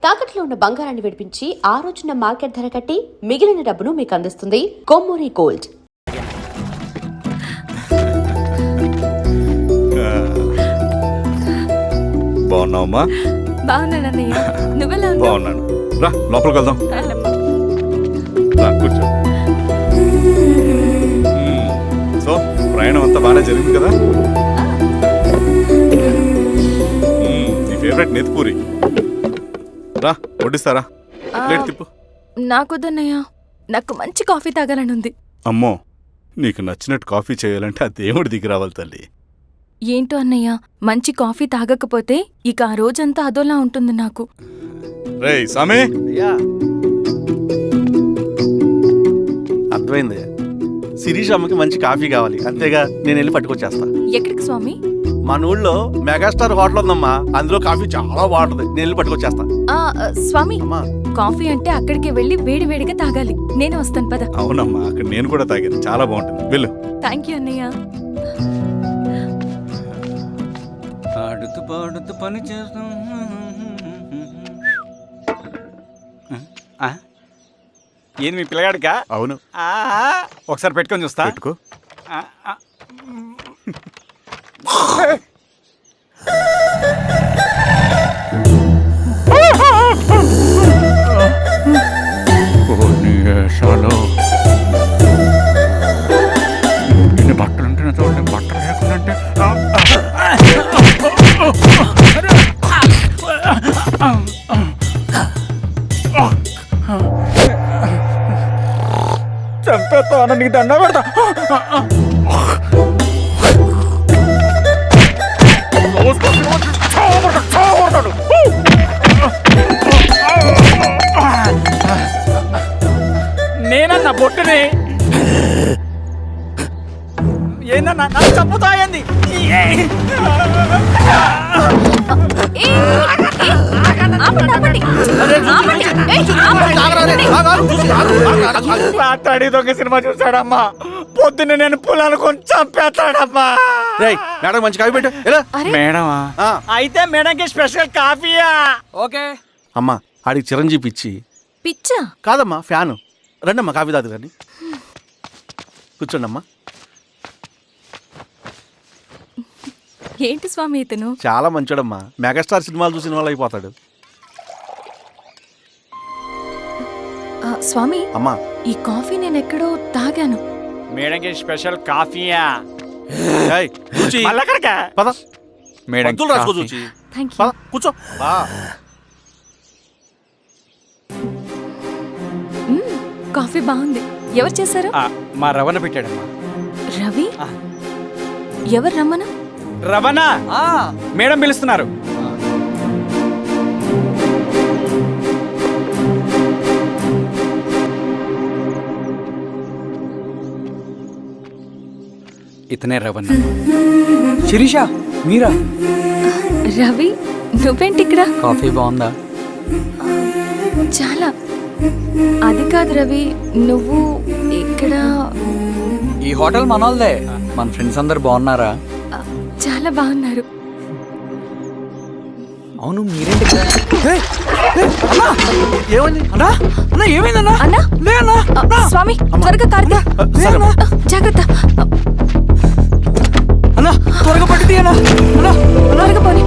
తాకట్లో ఉన్న బంగారాన్ని విడిపించి ఆ రోజున మార్కెట్ ధర కట్టి మిగిలిన డబ్బును మీకు అందిస్తుంది కొమ్మూరి గోల్డ్. బాగున్నావమ్మా? బాగున్నానన్నయ్య, నువ్వెలా ఉన్నావు? బాగున్నాను. రా లోపలికి వెళ్దాం. రా కూర్చో. సో ప్రయాణం అంతా బాగానే జరిగింది కదా? నీ ఫేవరెట్ నెత్తిపూరి. రా వడ్డిస్తారా? ప్లేట్ తిప్పు. నాకొద్దన్నయ్య, నాకు మంచి కాఫీ తాగాలని ఉంది. అమ్మో, నీకు నచ్చినట్టు కాఫీ చేయాలంటే ఆ దేవుడి దిగి రావాలి తల్లి. ఏంటో అన్నయ్య, మంచి కాఫీ తాగకపోతే ఇక ఆ రోజంతా అదోలా ఉంటుంది నాకు. రేయ్ సామి, అర్థమైంది. శిరీష్ అమ్మకి మంచి కాఫీ కావాలి, అంతేగా నేను వెళ్ళి పట్టుకొచ్చేస్తా. ఎక్కడికి స్వామి? మన ఊళ్ళో మెగాస్టార్ హోటల్ ఉందమ్మా, అందులో కాఫీ చాలా బాగుంటుంది, నేను వెళ్ళి పట్టుకొచ్చేస్తా. స్వామి, అమ్మా కాఫీ అంటే అక్కడికి వెళ్ళి వేడి వేడిగా తాగాలి. నేను వస్తాను పద. అవునమ్మా, అక్కడ నేను కూడా తాగాను, చాలా బాగుంటుంది. వెళ్ళు. థ్యాంక్ యూ అన్నయ్య. ఆడుతూ పాడుతూ పని చేస్తాం. ఏంది మీ పిల్లగాడికా? అవును. ఒకసారి పెట్టుకొని చూస్తా. పెట్టుకో. ఇన్ని బట్టలు ఉంటే చూడండి, బట్టలు లేకుండా చంపేస్తా, నీకు దండ పెడతా. నేనన్నా బొట్టుని ఏందన్నా నన్ను చంపుతా ఏంది? మాట్లాడి దొంగ సినిమా చూసాడమ్మా, పొద్దున్న నేను పొలాలు కొంచెం చంపేస్తాడమ్మా. మేడం మంచి కాఫీ పెట్టు. మేడమా? అయితే మేడంకి స్పెషల్ కాఫీయా? ఓకే అమ్మా, ఆడికి చిరంజీవి పిచ్చి. పిచ్చా? కాదమ్మా, ఫ్యాను. రండమ్మా కాఫీ తాదు కానీ. కూర్చోండి అమ్మా. ఏంటి స్వామి ఇతను? చాలా మంచోడమ్మా, మెగాస్టార్ సినిమాలు చూసిన వాళ్ళు అయిపోతాడు. స్వామి, అమ్మా ఈ కాఫీ నేను ఎక్కడో తాగాను. మేడంకి స్పెషల్ కాఫీయా? పద మేడం రాసుకో చూచి. Thank you. పద కూర్చో. కాఫీ బాగుంది. ఎవరు చేశారు? మా రవణ పెట్టాడమ్మా. రవి? ఎవరు రమ్మన? రవణ మేడం పిలుస్తున్నారు. ఇతనే రవణ. శిరీష మీరా? రవి, నువ్వేంటి ఇక్కడ? కాఫీ బాగుందా? చాలా. అది కాదు రవి, నువ్వు ఇక్కడ. ఈ హోటల్ మనోల్దే. మన ఫ్రెండ్స్ అందరు బాగున్నారా? చాలా బాగున్నారు. అవును, మీరేంటి? ఏమైంది అన్నా అన్నా, ఏమైందన్నా? అన్నా, లే అన్నా. స్వామి త్వరగా కారుతా. జాగ్రత్త అన్నా, త్వరగా పట్టి అన్నా. అన్నా త్వరగా పోనీ.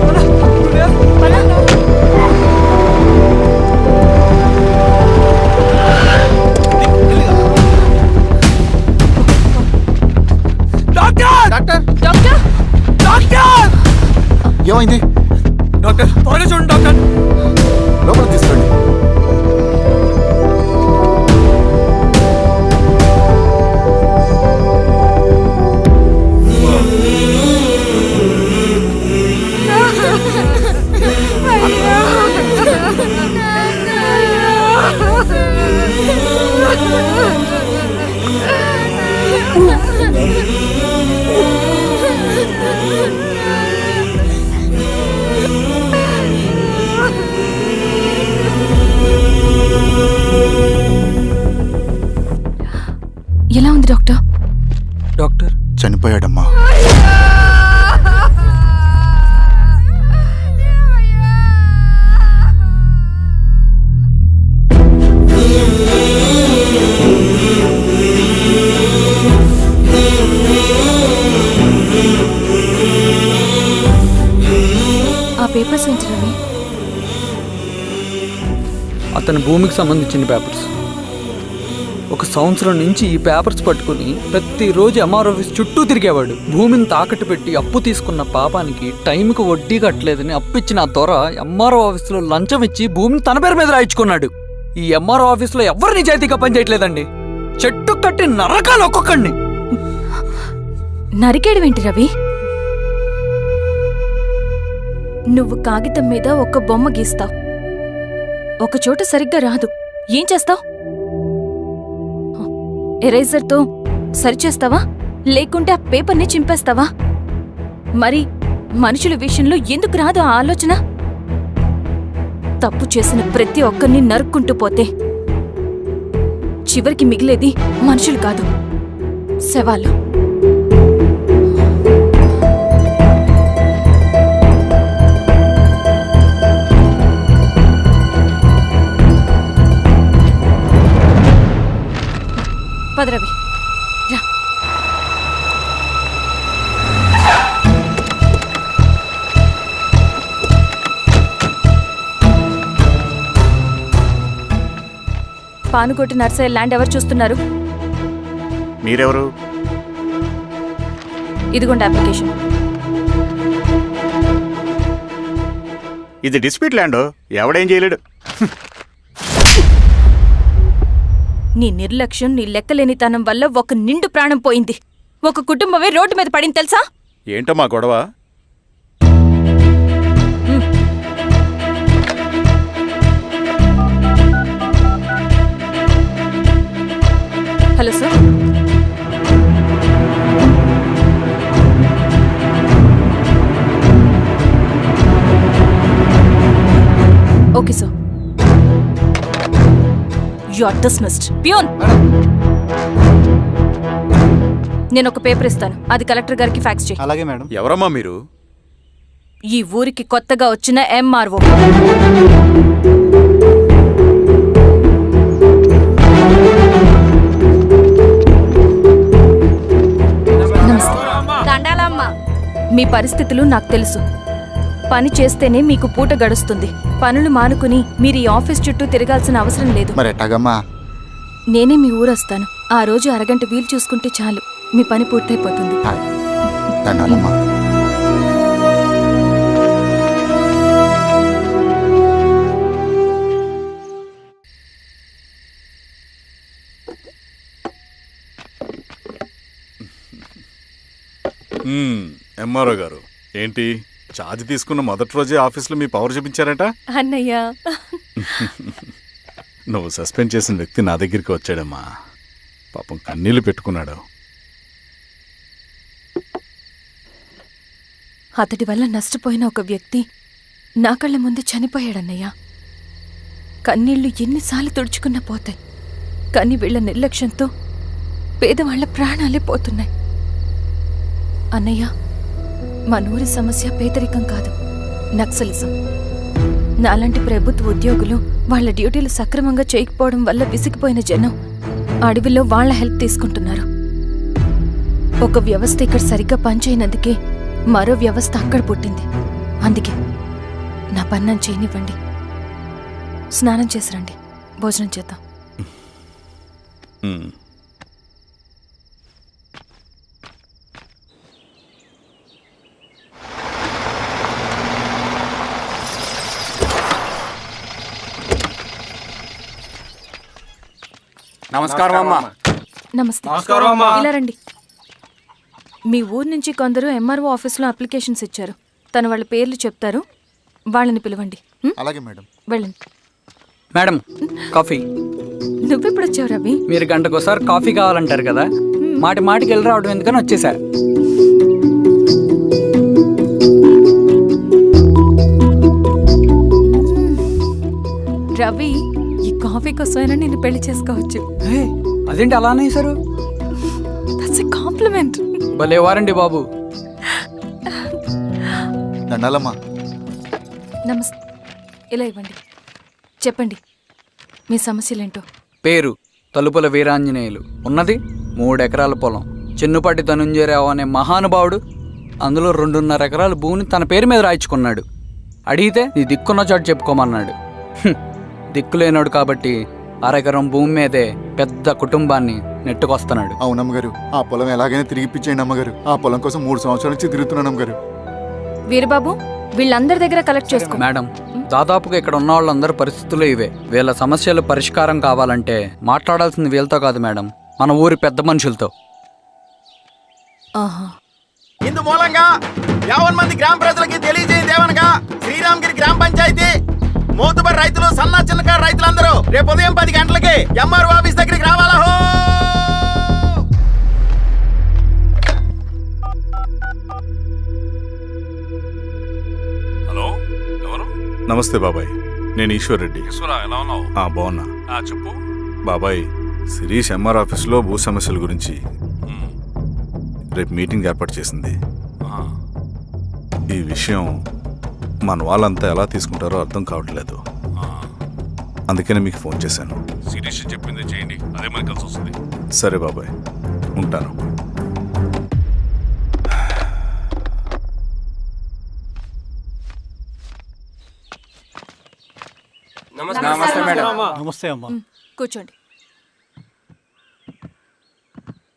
ఏమైంది డాక్టర్? త్వరగా చూడండి డాక్టర్. లోపల తీసుకోండి. ఎలా ఉంది డాక్టర్? డాక్టర్ చనిపోయాడమ్మా. అతని భూమికి సంబంధించిన పేపర్స్. ఒక సంవత్సరం నుంచి ఈ పేపర్స్ పట్టుకుని ప్రతిరోజు ఎంఆర్ ఆఫీస్ చుట్టూ తిరిగేవాడు. భూమిని తాకట్టు పెట్టి అప్పు తీసుకున్న పాపానికి టైంకి వడ్డీ కట్టలేదని అప్పిచ్చిన ఆ దొర ఎంఆర్ఓ ఆఫీస్లో లంచం ఇచ్చి భూమిని తన పేరు మీద రాయించుకున్నాడు. ఈ ఎంఆర్ఓ ఆఫీస్లో ఎవరు నిజాయితీగా పనిచేయట్లేదండి. చెట్టు కట్టి నరకాలు ఒక్కొక్కడిని. నరికేడవేంటి రవి? నువ్వు కాగితం మీద ఒక బొమ్మ గీస్తావు, ఒక చోట సరిగ్గా రాదు, ఏం చేస్తావు? ఎరేజర్తో సరిచేస్తావా లేకుంటే ఆ పేపర్ని చింపేస్తావా? మరి మనుషుల విషయంలో ఎందుకు రాదు ఆ ఆలోచన? తప్పు చేసిన ప్రతి ఒక్కరిని నరుక్కుంటూ పోతే చివరికి మిగిలేది మనుషులు కాదు, శవాలు. పదరవి రా. పానుకోటి నర్సయ్య ల్యాండ్ ఎవరు చూస్తున్నారు? మీరెవరు? ఇదిగోండి అప్లికేషన్. ఇది డిస్ప్యూట్ ల్యాండ్, ఎవడేం చేయలేడు. నీ నిర్లక్ష్యం, నీ లెక్కలేనితనం వల్ల ఒక నిండు ప్రాణం పోయింది. ఒక కుటుంబమే రోడ్డు మీద పడింది తెలుసా? ఏంటమ్మా గొడవ? Hello sir. Okay sir. You are dismissed. Peon, నేను ఒక పేపర్ ఇస్తాను, అది కలెక్టర్ గారికి ఫ్యాక్స్ చేయి. అలాగే మేడం. ఎవరమ్మా మీరు? ఈ ఊరికి కొత్తగా వచ్చిన ఎంఆర్ఓ. మీ పరిస్థితులు నాకు తెలుసు. పని చేస్తేనే మీకు పూట గడుస్తుంది. పనులు మానుకుని మీరు ఈ ఆఫీస్ చుట్టూ తిరగాల్సిన అవసరం లేదు. మరి ఎట్టాగమ్మా? నేనే మీ ఊరొస్తాను. ఆ రోజు అరగంట వీలు చూసుకుంటే చాలు, మీ పని పూర్తయిపోతుంది. దండాలమ్మా. ఎంఆర్ఓ గారు, ఏంటి ఛార్జ్ తీసుకున్న మొదటి రోజే ఆఫీస్లో మీ పవర్ చూపించారట? అన్నయ్య, నువ్వు సస్పెండ్ చేసిన వ్యక్తి నా దగ్గరికి వచ్చాడమ్మా. పాపం కన్నీళ్లు పెట్టుకున్నాడు. అతడి వల్ల నష్టపోయిన ఒక వ్యక్తి నా కళ్ళ ముందు చనిపోయాడన్నయ్య. కన్నీళ్లు ఎన్నిసార్లు తుడుచుకున్నా పోతాయి, కానీ వీళ్ల నిర్లక్ష్యంతో పేదవాళ్ల ప్రాణాలే పోతున్నాయి. అన్నయ్య, మనూరి సమస్య పేదరికం కాదు, నక్సలిజం. నాలాంటి ప్రభుత్వ ఉద్యోగులు వాళ్ళ డ్యూటీలు సక్రమంగా చేయకపోవడం వల్ల విసిగిపోయిన జనం అడవిలో వాళ్ల హెల్ప్ తీసుకుంటున్నారు. ఒక వ్యవస్థ ఇక్కడ సరిగ్గా పనిచేయనందుకే మరో వ్యవస్థ అక్కడ పుట్టింది. అందుకే నా పన్నం చేయనివ్వండి. స్నానం చేసిరండి, భోజనం చేద్దాం. నమస్కారం అమ్మా. నమస్తే. ఇలా రండి. మీ ఊరు నుంచి కొందరు ఎంఆర్ఓ ఆఫీస్లో అప్లికేషన్స్ ఇచ్చారు. తను వాళ్ళ పేర్లు చెప్తారు, వాళ్ళని పిలవండి. అలాగే మేడం. వెళ్ళండి. Madam, coffee. నువ్వెప్పుడు వచ్చావు రవి? మీరు గంటకోసారి కాఫీ కావాలంటారు కదా, మాటి మాటికి వెళ్ళి రావడం ఎందుకని వచ్చేసా. రవి, ఈ కాఫీ కోసమైనా నేను పెళ్లి చేసుకోవచ్చు. అదేంటి అలా అనేసారు? That's a compliment. భలే వారండి బాబు. దండాలమ్మా. నమస్తే. ఇలా ఇవ్వండి. చెప్పండి మీ సమస్యలేంటో. పేరు తలుపుల వీరాంజనేయులు. ఉన్నది 3 ఎకరాల పొలం. చిన్నుపాటి ధనుంజయరావు అనే మహానుభావుడు అందులో 2.5 ఎకరాల భూమిని తన పేరు మీద రాయించుకున్నాడు. అడిగితే నీ దిక్కున్న చోటు చెప్పుకోమన్నాడు. దిక్కులేనాడు కాబట్టి అరెకరం భూమి మీదే పెద్ద కుటుంబాన్ని నెట్టుకొస్తున్నాడు. అవునమ్మగారు, ఆ పొలం ఎలాగైనా తిరిగి ఇప్పించేయండి అమ్మగారు. ఆ పొలం కోసం 3 సంవత్సరాల నుంచి తిరుగుతున్నాను అమ్మగారు. వీరబాబు వీళ్ళందరి దగ్గర కలెక్ట్ చేసుకో. మేడం, దాదాపుగా ఇక్కడ ఉన్న వాళ్ళందరి పరిస్థితులు ఇవే. వీళ్ళ సమస్యలు పరిష్కారం కావాలంటే మాట్లాడాల్సింది వీళ్ళతో కాదు మేడం, మన ఊరి పెద్ద మనుషులతో. ఆహా. ఇందు మూలంగా 50 మంది గ్రామ ప్రజలకి తెలియజేయదేవనగా శ్రీరామగిరి గ్రామ పంచాయతీ మోతుబరి రైతులు, సన్న చిన్నకారు రైతులందరూ రేపు ఉదయం 10 గంటలకి ఎంఆర్ఓ ఆఫీస్ దగ్గరికి రావాలా. హలో, ఎవరు? నమస్తే బాబాయ్, నేను ఈశ్వర్ రెడ్డి. ఎలా ఉన్నావు? బాగున్నా. చెప్పు. బాబాయ్, శిరీష్ ఎంఆర్ ఆఫీస్లో భూ సమస్యల గురించి రేపు మీటింగ్ ఏర్పాటు చేసింది. ఈ విషయం మన వాళ్ళంతా ఎలా తీసుకుంటారో అర్థం కావట్లేదు. అందుకనే మీకు ఫోన్ చేశాను. శిరీష్ చెప్పింది చేయండి, అదే మనకి కలిసి వస్తుంది. సరే బాబాయ్, ఉంటాను. నమస్తే అమ్మా. కూర్చోండి.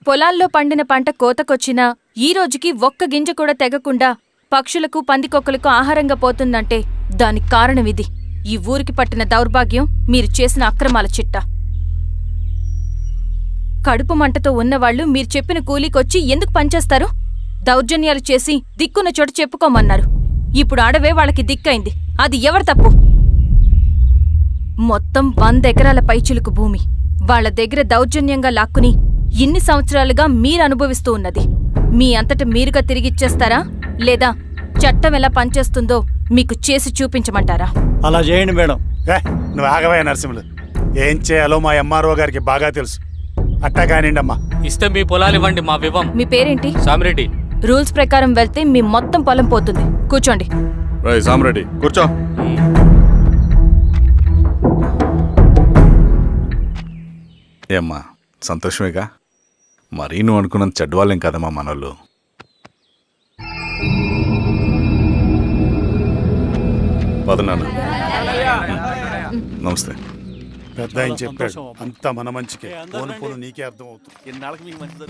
పొలాల్లో పండిన పంట కోతకొచ్చినా ఈ రోజుకి ఒక్క గింజ కూడా తెగకుండా పక్షులకు, పందికొక్కలకు ఆహారంగా పోతుందంటే దానికి కారణం ఇది. ఈ ఊరికి పట్టిన దౌర్భాగ్యం మీరు చేసిన అక్రమాల చిట్టా. కడుపు మంటతో ఉన్నవాళ్లు మీరు చెప్పిన కూలీకొచ్చి ఎందుకు పనిచేస్తారు? దౌర్జన్యాలు చేసి దిక్కున్న చోట చెప్పుకోమన్నారు. ఇప్పుడు ఆడవే వాళ్ళకి దిక్కైంది. అది ఎవరి తప్పు? మొత్తం 100 ఎకరాల పైచిలుకు భూమి వాళ్ల దగ్గర దౌర్జన్యంగా లాక్కుని ఇన్ని సంవత్సరాలుగా మీరు అనుభవిస్తూ ఉన్నది. మీ అంతట మీరుగా తిరిగిచ్చేస్తారా, లేదా చట్టం ఎలా పనిచేస్తుందో మీకు చేసి చూపించమంటారా? అలా చేయండి మేడం. నువ్వు ఆగవే నరసింహులు. ఏం చేయాలో మా ఎంఆర్ఓ గారికి బాగా తెలుసు. అట్టా కానివ్వండి అమ్మా. ఇస్తే మీ పొలాలు ఇవ్వండి, మా వివం. మీ పేరేంటి? సామిరెడ్డి. రూల్స్ ప్రకారం వెళ్తే మీ మొత్తం పొలం పోతుంది. కూర్చోండి. సామిరెడ్డి కూర్చో. ఏమ్మా, సంతోషమేగా? మరీ నువ్వు అనుకున్నంత చెడ్డవాళ్ళేం కదమ్మా మనోళ్ళు. పదనాన్న, నమస్తే. పెద్ద ఆయన చెప్పాడు, అంతా మన మంచికే. పోను పోను నీకే అర్థం అవుతుంది. ఎన్నాళ్ళకి మీకు మంచిది.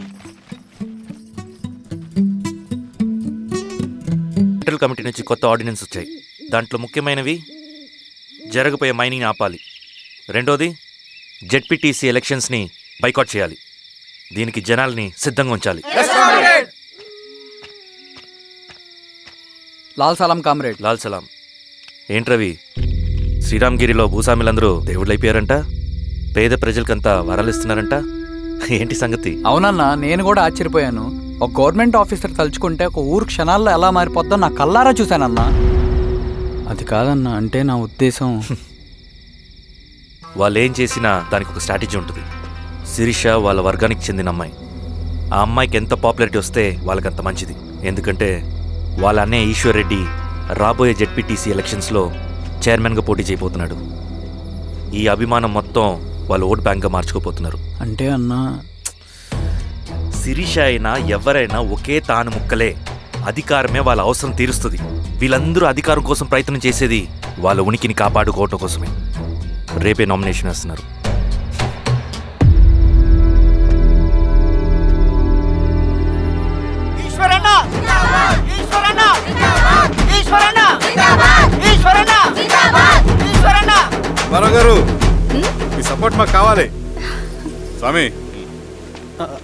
సెంట్రల్ కమిటీ నుంచి కొత్త ఆర్డినెన్స్ వచ్చాయి. దాంట్లో ముఖ్యమైనవి జరగబోయే మైనింగ్ ఆపాలి. రెండోది జెడ్పీటీసీ ఎలక్షన్స్ని బైకాట్ చేయాలి. దీనికి జనాల్ని సిద్ధంగా ఉంచాలి. లాల్ సలాం కామ్రేడ్. లాల్ సలాం. ఏంట్రవి, శ్రీరామగిరిలో భూస్వాములందరూ దేవుళ్ళైపోయారంట, పేద ప్రజలకంతా వరాలు ఇస్తున్నారంట. ఏంటి సంగతి? అవునన్నా, నేను కూడా ఆశ్చర్యపోయాను. ఒక గవర్నమెంట్ ఆఫీసర్ తలుచుకుంటే ఒక ఊరు క్షణాల్లో ఎలా మారిపోద్దో నా కల్లారా చూశానన్నా. అది కాదన్నా, అంటే నా ఉద్దేశం వాళ్ళు ఏం చేసినా దానికి ఒక స్ట్రాటజీ ఉంటుంది. శిరీష వాళ్ళ వర్గానికి చెందిన అమ్మాయి. ఆ అమ్మాయికి ఎంత పాపులారిటీ వస్తే వాళ్ళకంత మంచిది. ఎందుకంటే వాళ్ళ అన్నయ్య ఈశ్వర్ రెడ్డి రాబోయే జెడ్పీటీసీ ఎలక్షన్స్లో చైర్మన్గా పోటీ చేయబోతున్నాడు. ఈ అభిమానం మొత్తం వాళ్ళు ఓట్ బ్యాంక్గా మార్చుకోపోతున్నారు. అంటే అన్నా, శిరీష అయినా ఎవరైనా ఒకే తాను ముక్కలే. అధికారమే వాళ్ళ అవసరం తీరుస్తుంది. వీళ్ళందరూ అధికారం కోసం ప్రయత్నం చేసేది వాళ్ళ ఉనికిని కాపాడుకోవటం కోసమే. రేపే నామినేషన్ వేస్తున్నారు. గారు, మీ సపోర్ట్ మాకు కావాలి. స్వామి,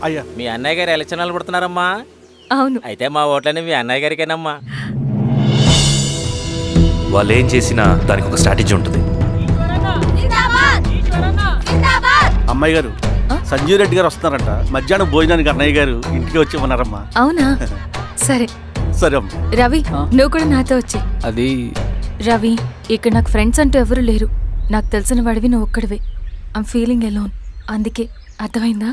అయ్యా, మీ అన్నయ్య గారు ఎలక్షన్ నిలబడుతున్నారమ్మా. అవును. అయితే మా ఓట్లన్నీ మీ అన్నయ్య గారికేనమ్మా. వాళ్ళు ఏం చేసినా దానికి ఒక స్ట్రాటజీ ఉంటుంది. అమ్మాయి గారు, సంజీవ్ రెడ్డి గారు వస్తున్నారంట. మధ్యాహ్నం భోజనానికి అన్నయ్య గారు ఇంటికి వచ్చి ఉన్నారమ్మా. అవునా? సరే సరే అమ్మ. రవి, నువ్వు కూడా నాతో వచ్చే. అది రవి, ఇక్కడ నాకు ఫ్రెండ్స్ అంటూ ఎవరు లేరు. నాకు తెలిసిన వాడివి నువ్వు ఒక్కడివే. I'm feeling alone. అందుకే, అర్థమైందా?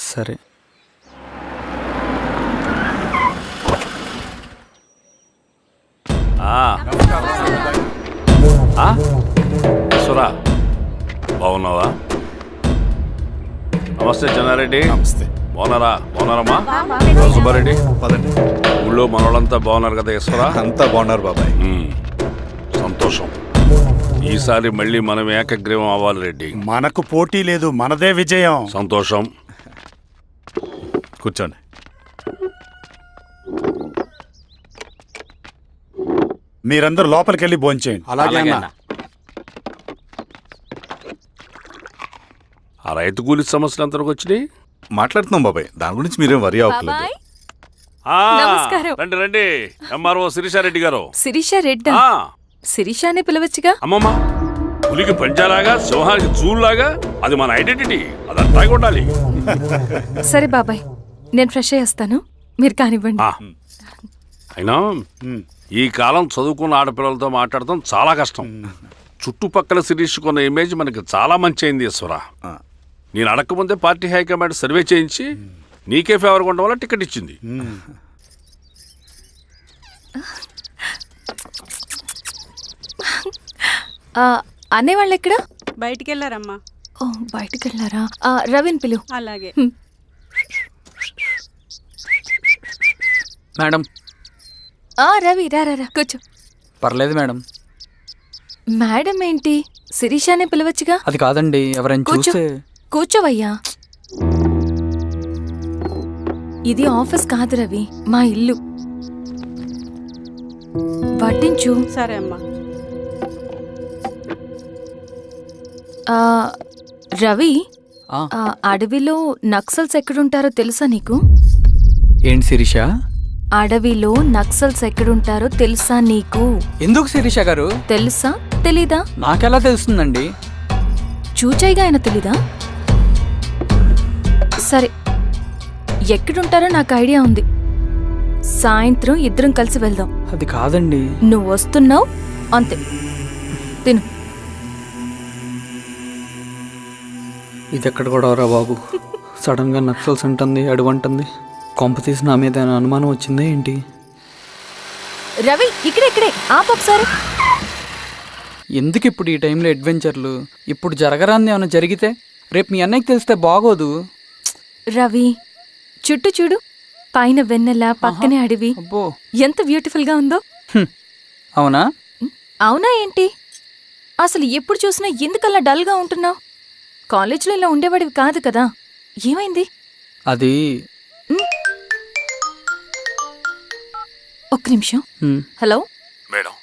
సరే. సురా, బాగున్నావా? నమస్తే చెన్నారెడ్డి. నమస్తే. బాగున్నారమ్మా? సుబ్బారెడ్డి, పదండి. ఊళ్ళో మనోళ్ళంతా బాగున్నారు కదా ఈశ్వరా? అంతా బాగున్నారు బాబాయ్. సంతోషం. ఈసారి మళ్ళీ మనం ఏకగ్రీవం అవ్వాలి రెడ్డి. మనకు పోటీ లేదు, మనదే విజయం. సంతోషం. కూర్చోండి. మీరందరూ లోపలికి వెళ్ళి భోంచేయండి. అలాగే అన్న. ఆ రైతు కూలి సమస్యలు ఎంతవరకు వచ్చినాయి? మాట్లాడుతున్నాం బాబాయ్, దాని గురించి మీరేం వరి అవ్వట్లేదు. బాబాయ్ ఆ, నమస్కారం. రండి రండి. ఎంఆర్ఓ శిరీషారెడ్డి గారు. శిరీష రెడ్డా? ఆ, శిరీష అనే పిలవచ్చుగా. అమ్మమ్మ, పులికి పంచాలాగా సింహానికి చూలాగా అది మన ఐడెంటిటీ, అదంతా ఉండాలి. సరే బాబాయ్, నేను ఫ్రెష్ అయ్యేస్తాను, మీరు కానివ్వండి. ఆ, అయినా ఈ కాలం చదువుకున్న ఆడపిల్లలతో మాట్లాడటం చాలా కష్టం. చుట్టుపక్కల శిరీషకున్న ఇమేజ్ మనకి చాలా మంచి అయింది ఈశ్వర. నేను అడగకముందే పార్టీ హైకమాండ్ సర్వే చేయించి నీకే ఫేవర్గా ఉండడం వల్ల టికెట్ ఇచ్చింది. అనేవాళ్ళు ఎక్కడ? బయటికి వెళ్ళారమ్మా. ఓ, బయటికి వెళ్ళారా? రవిని పిలువు. అలాగే. మేడం. రవి రా రా రా, కూర్చో. పర్లేదు మేడం. మేడం ఏంటి, శిరీషానే పిలవచ్చుగా. అది కాదండి, ఎవరైనా కూర్చో. చూస్తే. కూర్చోవయ్యా. ఇది ఆఫీస్ కాదు రవి, మా ఇల్లు. వడ్డించు. సరే అమ్మా. రవి, ఆ, అడవిలో నక్సల్స్ ఎక్కడుంటారో తెలుసా నీకు? ఏంటి శిరీష? అడవిలో నక్సల్స్ ఎక్కడుంటారో తెలుసా నీకు? ఎందుకు శిరీష గారు? తెలుసా తెలీదా? నాకెలా తెలుస్తుందండి? చూచాయిగా ఆయన తెలీదా? సరే, ఎక్కడుంటారో నాకు ఐడియా ఉంది. సాయంత్రం ఇద్దరం కలిసి వెళ్దాం. అది కాదండి. నువ్వు వస్తున్నావు అంతే, తిను. ఇది ఎక్కడ కూడా రా బాబు, సడన్ గా నక్సల్స్ అంటుంది, అడువంటుంది. కొంప తీసి నా మీద ఏమైనా అనుమానం వచ్చిందే ఏంటి? రవి, ఇక్కడే ఆపొకసారి. ఎందుకు ఇప్పుడు ఈ టైంలో అడ్వెంచర్లు? ఇప్పుడు జరగరాంది ఏమైనా జరిగితే రేపు మీ అన్నయ్యకి తెలిస్తే బాగోదు. రవి, చుట్టూ చూడు, పైన వెన్నెల, పక్కనే అడవి. అబ్బో, ఎంత బ్యూటిఫుల్ గా ఉందో. అవునా? అవునా ఏంటి? అసలు ఎప్పుడు చూసినా ఎందుకల్లా డల్ గా ఉంటున్నావు? కాలేజీలో ఇలా ఉండేవాడివి కాదు కదా, ఏమైంది? అది ఒక్క నిమిషం. హలో మేడం,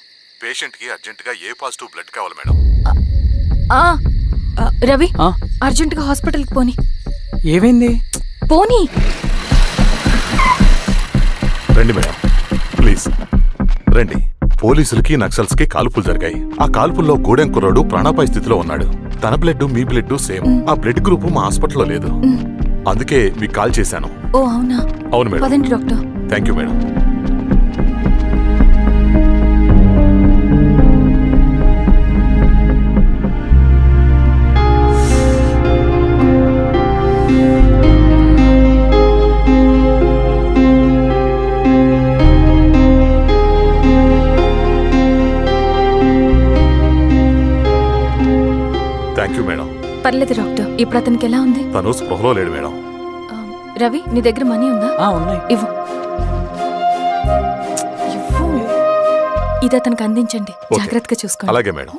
పేషెంట్కి అర్జెంటుగా ఏ పాజిటివ్ బ్లడ్ కావాలి మేడం. రవి, ఆ? అర్జెంటుగా హాస్పిటల్కి పోని. ఏమైంది? పోనీ. రండి మేడం, ప్లీజ్ రండి. పోలీసులకి నక్సల్స్కి కాల్పులు జరిగాయి. ఆ కాల్పుల్లో గూడెం కుర్రాడు ప్రాణాపాయ స్థితిలో ఉన్నాడు. తన బ్లడ్ మీ బ్లడ్ సేమ్. ఆ బ్లడ్ గ్రూప్ మా హాస్పిటల్లో లేదు, అందుకే మీకు కాల్ చేశాను. ఓ అవునా? అవును మేడం. పదండి doctor. Thank you madam. Thank you madam. పర్లేదు డాక్టర్, ఇప్పుడు అతనికి ఎలా ఉంది? తను స్పృహలో లేడు మేడం. రవి, నీ దగ్గర మనీ ఉందా? ఉన్నాయి. ఇవ్వు. ఇది అతనికి అందించండి, జాగ్రత్తగా చూసుకోండి. అలాగే మేడం.